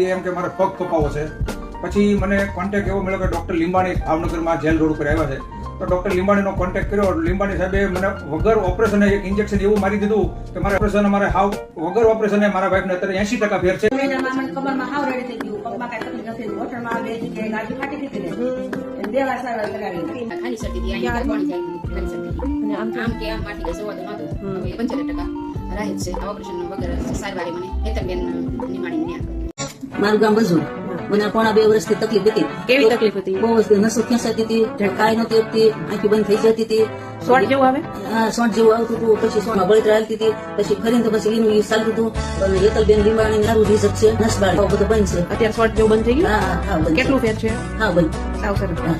એ એમ કે મારે પગ કપાવો છે. પછી મને કોન્ટેક્ટ એવો મળ્યો કે ડૉક્ટર લીંબાણી ભાવનગરમાં જેલ રોડ ઉપર આવ્યા છે. તો ડૉક્ટર લીંબાણીનો કોન્ટેક્ટ કર્યો. લીંબાણી સાહેબે મને વગર ઓપરેશને ઇન્જેક્શન એવું મારી દીધું કે મારા ઓપરેશન મારે હાવ વગર ઓપરેશને મારા વાઈફને અત્યારે 80% ફેર છે. કમરમાં હાવ રેડી થઈ ગયું, પગમાં કાંઈ તકલીફ નથી, હોટલમાં બે જગ્યાએ ગાડી ફાટી ગઈ હતી, દેવા સારવાર કરાવી. ખાલી શરદી હતી, અહીંયા કોણ જાય ખાલી શરદી આમ કે આમ માટી ગઈ જોવા તો નહોતું. હવે 75% રાહત છે. આ ઓપરેશન વગર સારવારે મને હેતલબેન નિમાણી ન્યા. મારું ગામ બજુ મને 2.5 વર્ષથી તકલીફ હતી. કેવી તકલીફ હતી? બહુ જ નસો ખેંચાતી હતી, કાંઈ નહોતી આપતી, આંખી બંધ થઈ જતી હતી, શોર્ટ જેવું આવે? હા, શોર્ટ જેવું આવતું હતું. પછી શોર્ટમાં બળતરા હાલતી હતી. પછી ફરીને તો પછી એનું ચાલતું હતું. અને હેતલબેન લીંબાણી સારું રિઝલ્ટ છે. નસબાળ બધું બંધ છે. અત્યારે શોર્ટ જેવું બંધ થઈ ગયું? હા, હા, બંધ. કેટલું ફેર છે? હા, બંધ. સાવ સરસ. હા.